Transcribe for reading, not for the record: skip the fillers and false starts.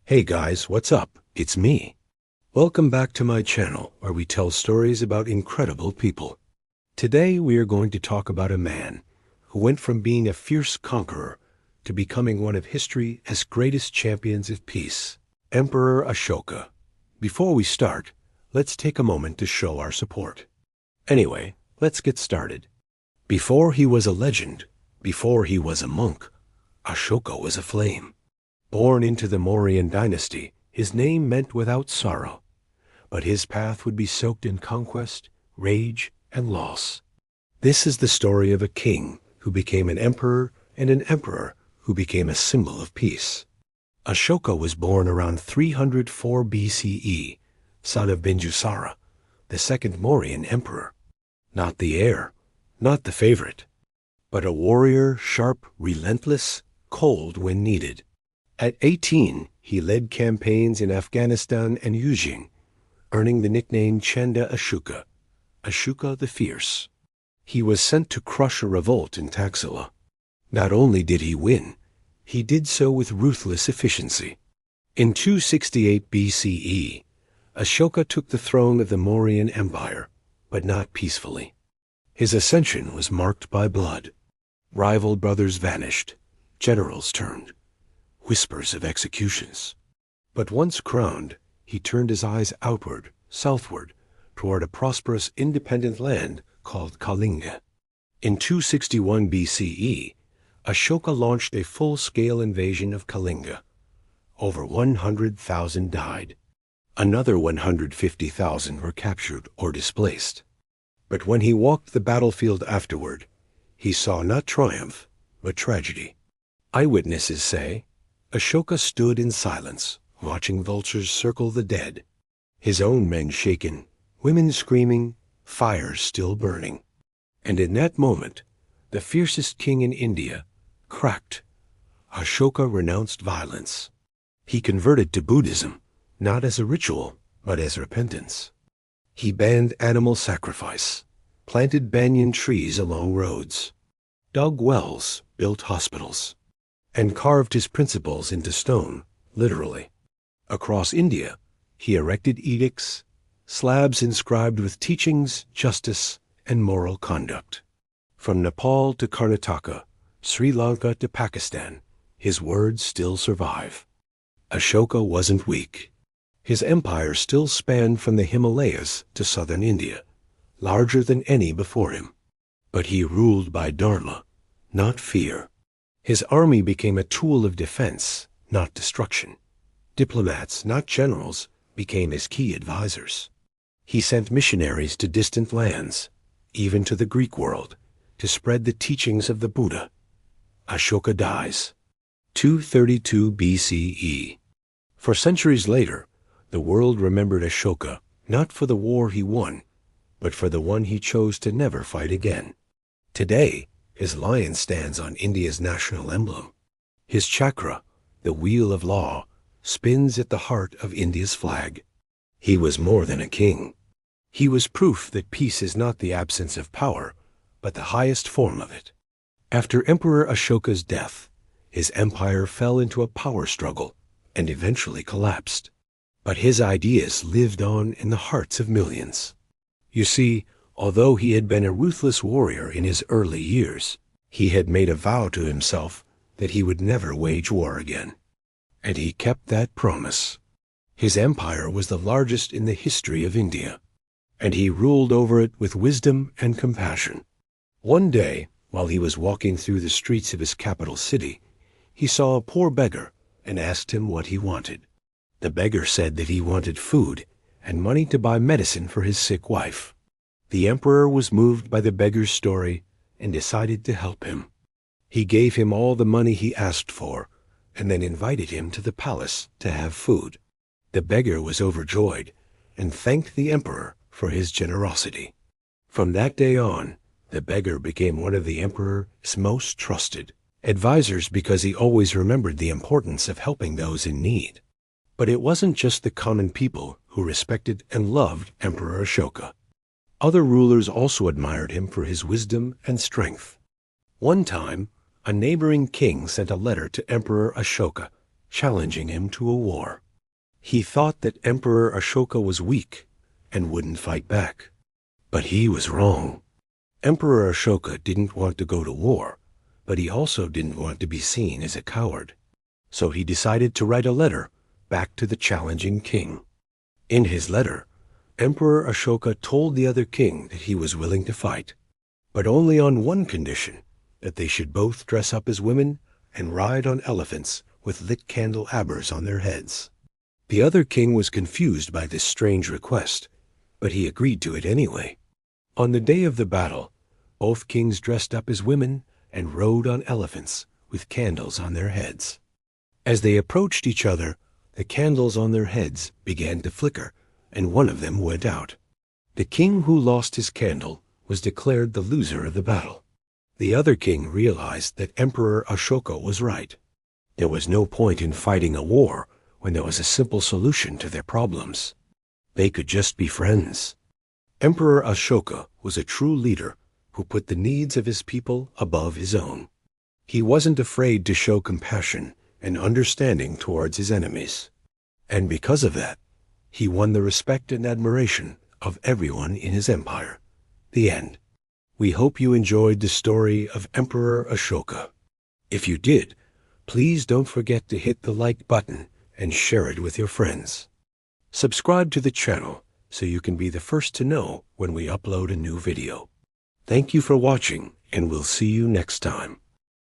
Hey guys, what's up? It's me. Welcome back to my channel where we tell stories about incredible people. Today we are going to talk about a man who went from being a fierce conqueror to becoming one of history's greatest champions of peace, Emperor Ashoka. Before we start, let's take a moment to show our support. Anyway, let's get started. Before he was a legend, before he was a monk, Ashoka was a flame. Born into the Mauryan dynasty, his name meant without sorrow, but his path would be soaked in conquest, rage, and loss. This is the story of a king who became an emperor and an emperor who became a symbol of peace. Ashoka was born around 304 BCE, son of Binjusara, the second Mauryan emperor. Not the heir, not the favorite, but a warrior, sharp, relentless, cold when needed. At 18, he led campaigns in Afghanistan and Ujing, earning the nickname Chanda Ashoka, Ashoka the Fierce. He was sent to crush a revolt in Taxila. Not only did he win, he did so with ruthless efficiency. In 268 BCE, Ashoka took the throne of the Mauryan Empire, but not peacefully. His ascension was marked by blood. Rival brothers vanished, generals turned, whispers of executions. But once crowned, he turned his eyes outward, southward, toward a prosperous independent land called Kalinga. In 261 BCE, Ashoka launched a full-scale invasion of Kalinga. Over 100,000 died. Another 150,000 were captured or displaced. But when he walked the battlefield afterward, he saw not triumph, but tragedy. Eyewitnesses say, Ashoka stood in silence, watching vultures circle the dead, his own men shaken, women screaming, fires still burning. And in that moment, the fiercest king in India cracked. Ashoka renounced violence. He converted to Buddhism, not as a ritual, but as repentance. He banned animal sacrifice, planted banyan trees along roads, dug wells, built hospitals, and carved his principles into stone, literally. Across India, he erected edicts, slabs inscribed with teachings, justice, and moral conduct. From Nepal to Karnataka, Sri Lanka to Pakistan, his words still survive. Ashoka wasn't weak. His empire still spanned from the Himalayas to southern India, larger than any before him. But he ruled by Dharma, not fear. His army became a tool of defense, not destruction. Diplomats, not generals, became his key advisors. He sent missionaries to distant lands, even to the Greek world, to spread the teachings of the Buddha. Ashoka dies. 232 BCE. For centuries later, the world remembered Ashoka not for the war he won, but for the one he chose to never fight again. Today, his lion stands on India's national emblem. His chakra, the wheel of law, spins at the heart of India's flag. He was more than a king. He was proof that peace is not the absence of power, but the highest form of it. After Emperor Ashoka's death, his empire fell into a power struggle and eventually collapsed. But his ideas lived on in the hearts of millions. You see, although he had been a ruthless warrior in his early years, he had made a vow to himself that he would never wage war again. And he kept that promise. His empire was the largest in the history of India, and he ruled over it with wisdom and compassion. One day, while he was walking through the streets of his capital city, he saw a poor beggar and asked him what he wanted. The beggar said that he wanted food and money to buy medicine for his sick wife. The emperor was moved by the beggar's story and decided to help him. He gave him all the money he asked for and then invited him to the palace to have food. The beggar was overjoyed and thanked the emperor for his generosity. From that day on, the beggar became one of the emperor's most trusted advisors because he always remembered the importance of helping those in need. But it wasn't just the common people who respected and loved Emperor Ashoka. Other rulers also admired him for his wisdom and strength. One time, a neighboring king sent a letter to Emperor Ashoka, challenging him to a war. He thought that Emperor Ashoka was weak and wouldn't fight back. But he was wrong. Emperor Ashoka didn't want to go to war, but he also didn't want to be seen as a coward. So he decided to write a letter back to the challenging king. In his letter, Emperor Ashoka told the other king that he was willing to fight, but only on one condition, that they should both dress up as women and ride on elephants with lit candelabras on their heads. The other king was confused by this strange request, but he agreed to it anyway. On the day of the battle, both kings dressed up as women and rode on elephants with candles on their heads. As they approached each other, the candles on their heads began to flicker, and one of them went out. The king who lost his candle was declared the loser of the battle. The other king realized that Emperor Ashoka was right. There was no point in fighting a war when there was a simple solution to their problems. They could just be friends. Emperor Ashoka was a true leader who put the needs of his people above his own. He wasn't afraid to show compassion and understanding towards his enemies. And because of that, he won the respect and admiration of everyone in his empire. The end. We hope you enjoyed the story of Emperor Ashoka. If you did, please don't forget to hit the like button and share it with your friends. Subscribe to the channel so you can be the first to know when we upload a new video. Thank you for watching, and we'll see you next time.